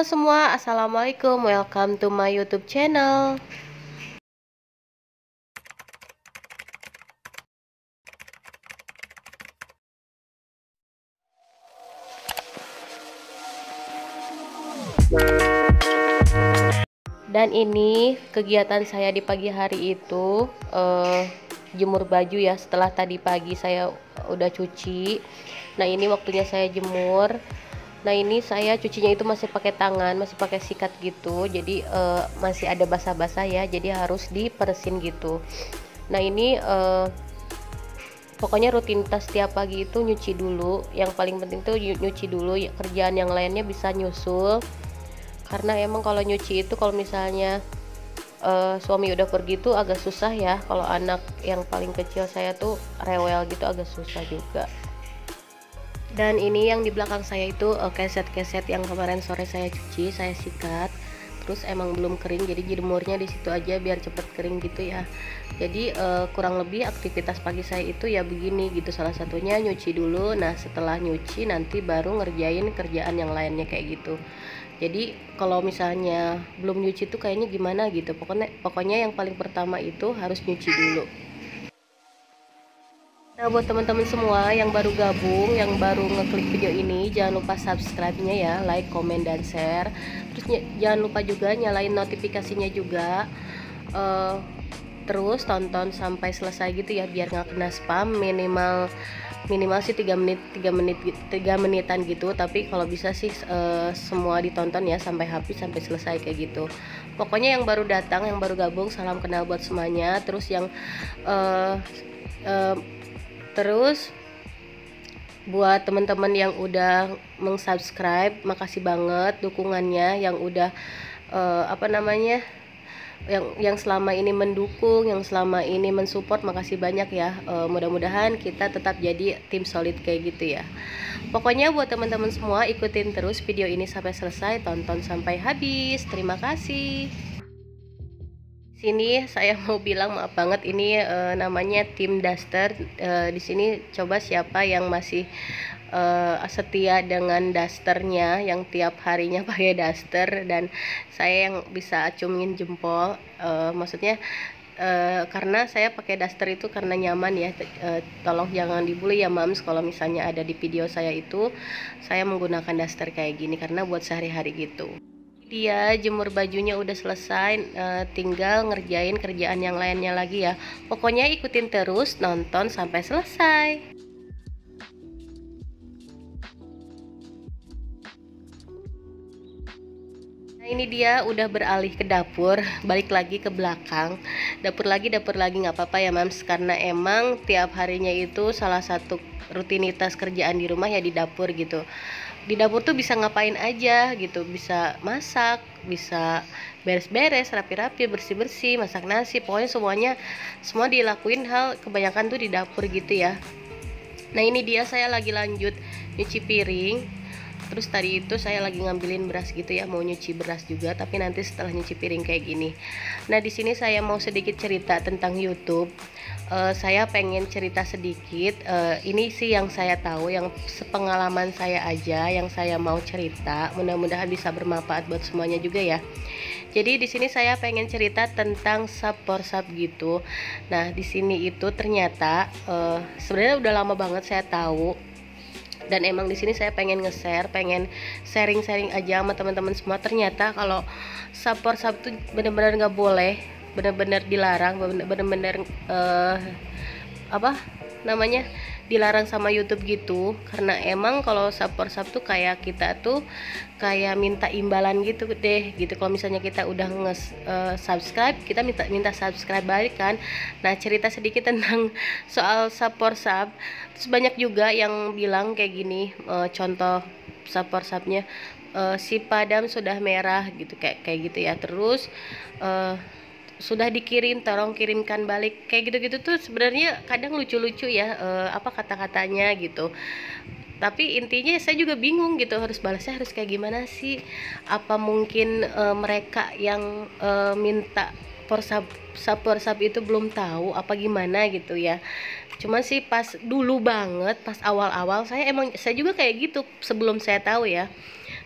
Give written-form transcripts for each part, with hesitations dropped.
semua, assalamualaikum, welcome to my YouTube channel. Dan ini kegiatan saya di pagi hari itu jemur baju ya. Setelah tadi pagi saya udah cuci. Nah ini waktunya saya jemur. Nah ini saya cucinya itu masih pakai tangan, masih pakai sikat gitu. Jadi masih ada basah-basah ya. Jadi harus diperesin gitu. Nah ini pokoknya rutinitas tiap pagi itu nyuci dulu. Yang paling penting tuh nyuci dulu. Kerjaan yang lainnya bisa nyusul. Karena emang kalau nyuci itu kalau misalnya suami udah pergi tuh agak susah ya. Kalau anak yang paling kecil saya tuh rewel gitu agak susah juga. Dan ini yang di belakang saya itu keset-keset yang kemarin sore saya cuci, saya sikat. Terus emang belum kering, jadi jemurnya di situ aja biar cepet kering gitu ya. Jadi kurang lebih aktivitas pagi saya itu ya begini gitu. Salah satunya nyuci dulu. Nah setelah nyuci nanti baru ngerjain kerjaan yang lainnya kayak gitu. Jadi kalau misalnya belum nyuci tuh kayaknya gimana gitu. Pokoknya yang paling pertama itu harus nyuci dulu. Nah buat teman-teman semua yang baru gabung, yang baru ngeklik video ini, jangan lupa subscribe-nya ya, like, comment, dan share. Terus jangan lupa juga nyalain notifikasinya juga. Terus tonton sampai selesai gitu ya, biar nggak kena spam. Minimal sih 3 menitan gitu, tapi kalau bisa sih semua ditonton ya sampai habis, sampai selesai kayak gitu. Pokoknya yang baru datang, yang baru gabung, salam kenal buat semuanya. Terus yang terus buat teman-teman yang udah meng-subscribe, makasih banget dukungannya, yang udah yang selama ini mendukung, yang selama ini mensupport, makasih banyak ya. Mudah-mudahan kita tetap jadi tim solid kayak gitu ya. Pokoknya buat teman-teman semua ikutin terus video ini sampai selesai, tonton sampai habis. Terima kasih. Sini saya mau bilang maaf banget, ini namanya tim daster. Di sini coba siapa yang masih setia dengan dasternya, yang tiap harinya pakai daster, dan saya yang bisa acungin jempol. Maksudnya karena saya pakai daster itu karena nyaman ya. Tolong jangan dibully ya mams kalau misalnya ada di video saya itu saya menggunakan daster kayak gini, karena buat sehari-hari gitu. Dia jemur bajunya udah selesai, tinggal ngerjain kerjaan yang lainnya lagi ya. Pokoknya ikutin terus, nonton sampai selesai. Nah ini dia udah beralih ke dapur, balik lagi ke belakang. Dapur lagi nggak apa-apa ya mams, karena emang tiap harinya itu salah satu rutinitas kerjaan di rumah ya di dapur gitu. Di dapur tuh bisa ngapain aja gitu, bisa masak, bisa beres-beres, rapi-rapi, bersih-bersih, masak nasi, pokoknya semua dilakuin hal kebanyakan tuh di dapur gitu ya. Nah ini dia saya lagi lanjut nyuci piring. Terus tadi itu saya lagi ngambilin beras gitu ya, mau nyuci beras juga, tapi nanti setelah nyuci piring kayak gini. Nah di sini saya mau sedikit cerita tentang YouTube. Saya pengen cerita sedikit. Ini sih yang saya tahu, yang sepengalaman saya aja, yang saya mau cerita. Mudah-mudahan bisa bermanfaat buat semuanya juga ya. Jadi di sini saya pengen cerita tentang sub porsap gitu. Nah di sini itu ternyata sebenarnya udah lama banget saya tahu. Dan emang di sini saya pengen nge-share, pengen sharing-sharing aja sama teman-teman semua. Ternyata kalau sub porsap tuh bener-bener nggak boleh, bener-bener dilarang, bener-bener dilarang sama YouTube gitu. Karena emang kalau sub porsap tuh kayak kita tuh kayak minta imbalan gitu deh gitu. Kalau misalnya kita udah subscribe, kita minta subscribe balik kan. Nah cerita sedikit tentang soal sub porsap. Terus banyak juga yang bilang kayak gini, contoh sub porsapnya, si padam sudah merah gitu, kayak gitu ya. Terus sudah dikirim, tolong kirimkan balik, kayak gitu-gitu tuh sebenarnya kadang lucu-lucu ya, kata-katanya gitu. Tapi intinya saya juga bingung gitu, harus balasnya harus kayak gimana sih. Apa mungkin mereka yang minta sub porsap itu belum tahu apa gimana gitu ya. Cuman sih pas dulu banget, pas awal-awal saya juga kayak gitu sebelum saya tahu ya.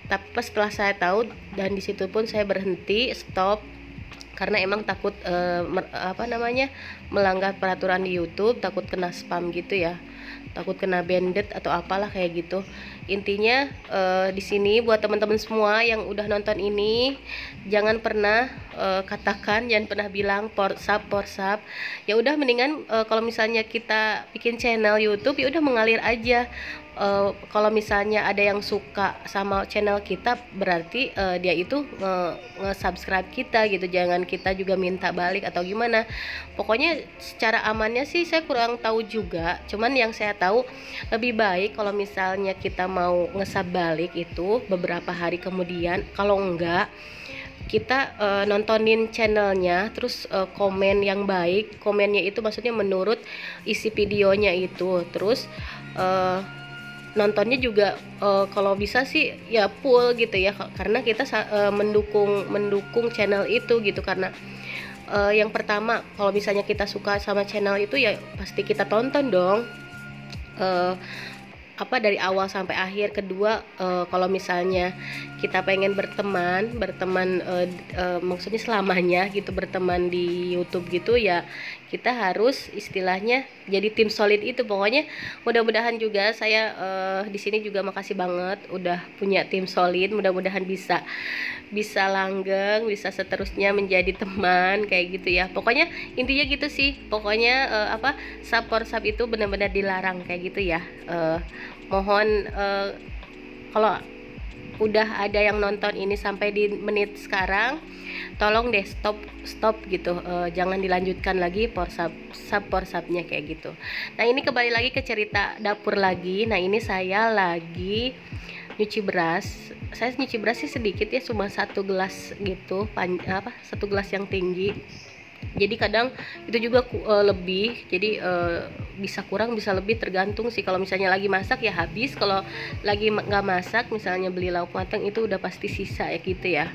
Tapi setelah saya tahu, dan di situ pun saya berhenti stop, karena emang takut melanggar peraturan di YouTube, takut kena spam gitu ya, takut kena banned atau apalah kayak gitu. Intinya di sini buat teman-teman semua yang udah nonton ini, jangan pernah jangan pernah bilang porsap. Ya udah, mendingan kalau misalnya kita bikin channel YouTube, ya udah mengalir aja. Kalau misalnya ada yang suka sama channel kita, berarti dia itu nge-subscribe kita gitu. Jangan kita juga minta balik atau gimana. Pokoknya secara amannya sih saya kurang tahu juga. Cuman yang saya tahu, lebih baik kalau misalnya kita mau nge-sub balik itu beberapa hari kemudian. Kalau enggak, kita nontonin channelnya, terus komen yang baik. Komennya itu maksudnya menurut isi videonya itu. Terus nontonnya juga kalau bisa sih ya full gitu ya, karena kita mendukung channel itu gitu. Karena yang pertama, kalau misalnya kita suka sama channel itu ya pasti kita tonton dong, dari awal sampai akhir. Kedua, kalau misalnya kita pengen berteman maksudnya selamanya gitu, berteman di YouTube gitu ya, kita harus istilahnya jadi tim solid itu. Pokoknya mudah-mudahan juga saya di sini juga makasih banget udah punya tim solid. Mudah-mudahan bisa langgeng, bisa seterusnya menjadi teman kayak gitu ya. Pokoknya intinya gitu sih. Pokoknya sub itu benar-benar dilarang kayak gitu ya. Mohon kalau udah ada yang nonton ini sampai di menit sekarang, tolong deh stop gitu, jangan dilanjutkan lagi porsapnya kayak gitu. Nah, ini kembali lagi ke cerita dapur lagi. Nah, ini saya lagi nyuci beras. Saya nyuci beras sih sedikit ya, cuma 1 gelas gitu, 1 gelas yang tinggi. Jadi kadang itu juga lebih, jadi bisa kurang bisa lebih, tergantung sih. Kalau misalnya lagi masak ya habis, kalau lagi nggak masak misalnya beli lauk matang itu udah pasti sisa ya gitu ya.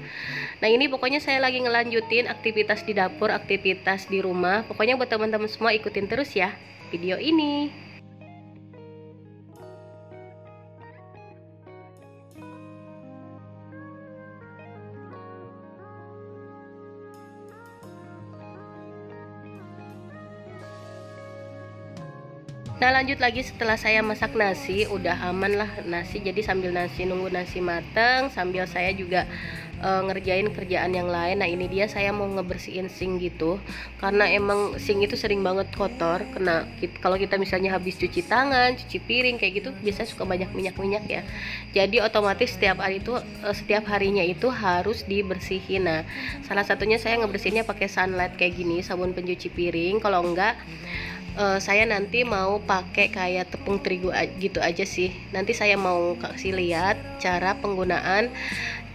Nah, ini pokoknya saya lagi ngelanjutin aktivitas di dapur, aktivitas di rumah. Pokoknya buat teman-teman semua ikutin terus ya video ini. Nah, lanjut lagi setelah saya masak nasi, udah aman lah nasi. Jadi sambil nunggu nasi mateng, sambil saya juga ngerjain kerjaan yang lain. Nah, ini dia saya mau ngebersihin sink gitu, karena emang sink itu sering banget kotor. Kalau kita misalnya habis cuci tangan, cuci piring kayak gitu, biasanya suka banyak minyak ya. Jadi otomatis setiap harinya itu harus dibersihin. Nah, salah satunya saya ngebersihinnya pakai Sunlight kayak gini, sabun pencuci piring. Kalau enggak, saya nanti mau pakai kayak tepung terigu gitu aja sih. Nanti saya mau kasih lihat cara penggunaan,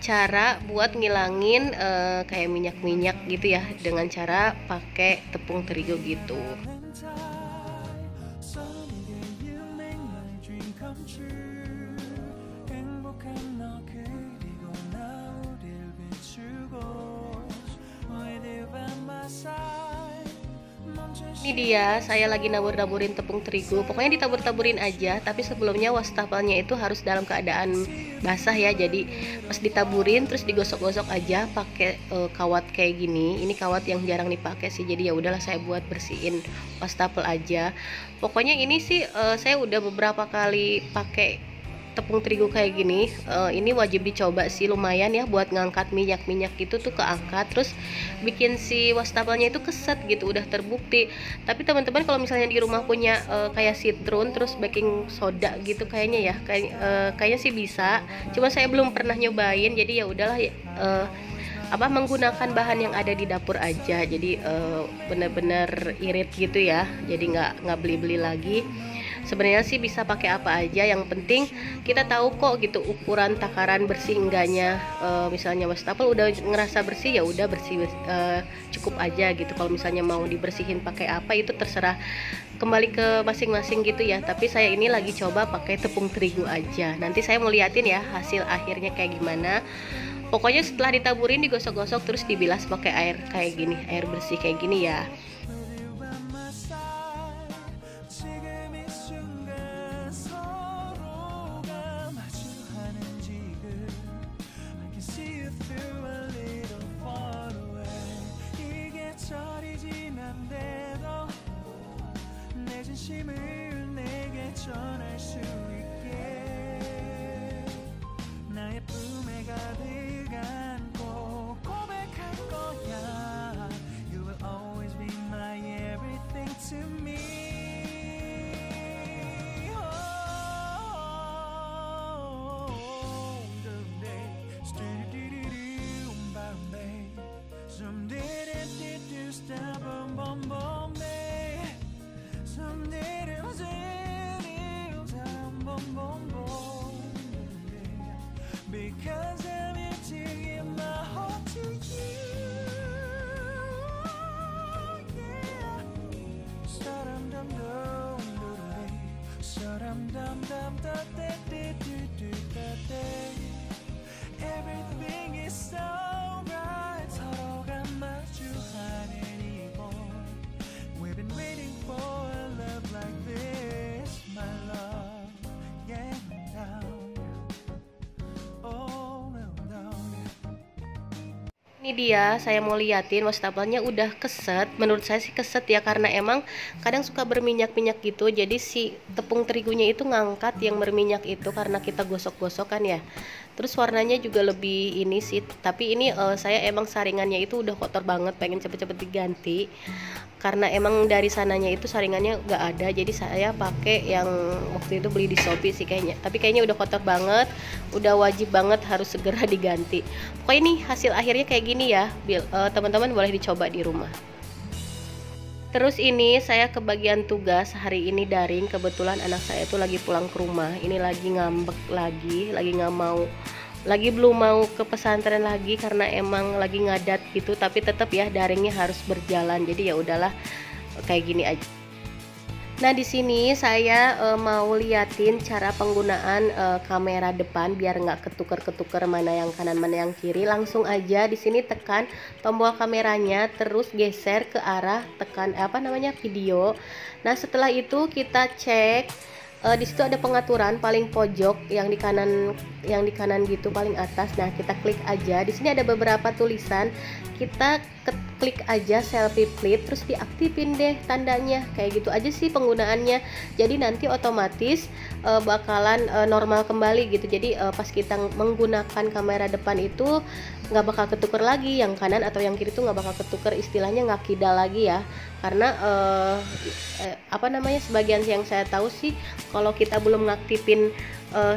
cara buat ngilangin kayak minyak gitu ya, dengan cara pakai tepung terigu gitu. Ini dia, saya lagi nabur-naburin tepung terigu. Pokoknya ditabur-taburin aja, tapi sebelumnya wastafelnya itu harus dalam keadaan basah ya. Jadi pas ditaburin terus digosok-gosok aja pakai kawat kayak gini. Ini kawat yang jarang dipakai sih. Jadi ya udahlah, saya buat bersihin wastafel aja. Pokoknya ini sih saya udah beberapa kali pakai tepung terigu kayak gini. Ini wajib dicoba sih, lumayan ya buat ngangkat minyak gitu tuh, keangkat, terus bikin si wastafelnya itu keset gitu, udah terbukti. Tapi teman-teman kalau misalnya di rumah punya kayak citron terus baking soda gitu, kayaknya ya kayaknya sih bisa, cuma saya belum pernah nyobain. Jadi ya udahlah menggunakan bahan yang ada di dapur aja. Jadi bener-bener irit gitu ya, jadi nggak beli-beli lagi. Sebenarnya sih bisa pakai apa aja, yang penting kita tahu kok gitu ukuran takaran bersih enggaknya. Misalnya wastafel udah ngerasa bersih, ya udah bersih, cukup aja gitu. Kalau misalnya mau dibersihin pakai apa itu terserah, kembali ke masing-masing gitu ya. Tapi saya ini lagi coba pakai tepung terigu aja. Nanti saya mau liatin ya hasil akhirnya kayak gimana. Pokoknya setelah ditaburin, digosok-gosok, terus dibilas pakai air kayak gini, air bersih kayak gini ya. 진심을 내게 전할 수 있게 나의 품에 가득 안고 고백할 거야. You will always be my everything to me. Because I'm here to give my heart to you. Yeah. Sa-dum dum dum dum sa-dum dum dum da da da da da da. Everything is so right. 서로가 마주하는 이곳. We've been waiting for a love like this, my love. Yeah, now. Ini dia, saya mau liatin wastafelnya udah keset. Menurut saya sih keset ya, karena emang kadang suka berminyak-minyak gitu. Jadi si tepung terigunya itu ngangkat yang berminyak itu karena kita gosok-gosok kan ya. Terus warnanya juga lebih ini sih. Tapi ini saya emang saringannya itu udah kotor banget, pengen cepet-cepet diganti. Karena emang dari sananya itu saringannya nggak ada, jadi saya pakai yang waktu itu beli di Shopee sih kayaknya. Tapi kayaknya udah kotor banget, udah wajib banget harus segera diganti. Pokoknya ini hasil akhirnya kayak gini ya, teman-teman boleh dicoba di rumah. Terus ini saya kebagian tugas hari ini daring. Kebetulan anak saya tuh lagi pulang ke rumah. Ini lagi ngambek lagi nggak mau, lagi belum mau ke pesantren lagi karena emang lagi ngadat gitu. Tapi tetap ya daringnya harus berjalan. Jadi ya udahlah kayak gini aja. Nah di sini saya mau liatin cara penggunaan kamera depan biar nggak ketuker-ketuker mana yang kanan mana yang kiri. Langsung aja di sini tekan tombol kameranya, terus geser ke arah tekan video. Nah setelah itu kita cek di situ ada pengaturan paling pojok yang di kanan gitu paling atas. Nah kita klik aja. Di sini ada beberapa tulisan. Kita klik aja selfie flip, terus diaktifin deh tandanya. Kayak gitu aja sih penggunaannya. Jadi nanti otomatis bakalan normal kembali gitu. Jadi pas kita menggunakan kamera depan itu nggak bakal ketuker lagi, yang kanan atau yang kiri itu nggak bakal ketuker, istilahnya nggak kidal lagi ya. Karena sebagian yang saya tahu sih kalau kita belum ngaktifin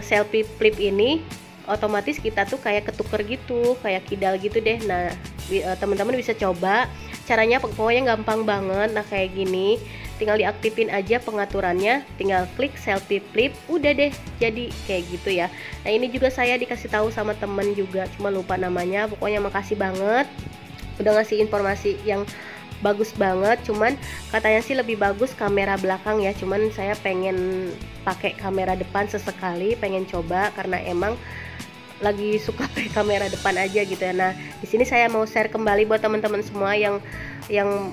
selfie flip ini, otomatis kita tuh kayak ketuker gitu, kayak kidal gitu deh. Nah teman-teman bisa coba caranya, pokoknya gampang banget. Nah kayak gini, tinggal diaktifin aja pengaturannya, tinggal klik selfie flip, udah deh jadi kayak gitu ya. Nah ini juga saya dikasih tahu sama temen juga, cuma lupa namanya. Pokoknya makasih banget udah ngasih informasi yang bagus banget. Cuman katanya sih lebih bagus kamera belakang ya, cuman saya pengen pakai kamera depan sesekali, pengen coba karena emang lagi suka pakai kamera depan aja gitu ya. Nah di sini saya mau share kembali buat teman-teman semua yang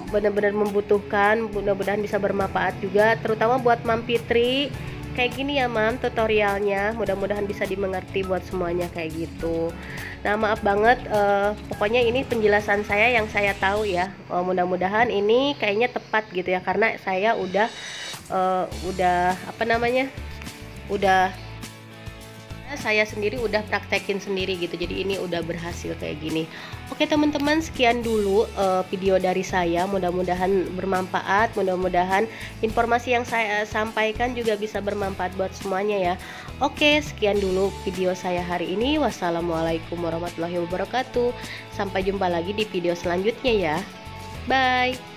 benar-benar membutuhkan, mudah-mudahan bisa bermanfaat juga, terutama buat Mam Fitri. Kayak gini ya Mam tutorialnya, mudah-mudahan bisa dimengerti buat semuanya kayak gitu. Nah maaf banget, pokoknya ini penjelasan saya yang saya tahu ya. Mudah-mudahan ini kayaknya tepat gitu ya, karena saya udah saya sendiri udah praktekin sendiri gitu. Jadi ini udah berhasil kayak gini. Oke teman-teman, sekian dulu video dari saya. Mudah-mudahan bermanfaat, mudah-mudahan informasi yang saya sampaikan juga bisa bermanfaat buat semuanya ya. Oke, sekian dulu video saya hari ini. Wassalamualaikum warahmatullahi wabarakatuh. Sampai jumpa lagi di video selanjutnya ya. Bye.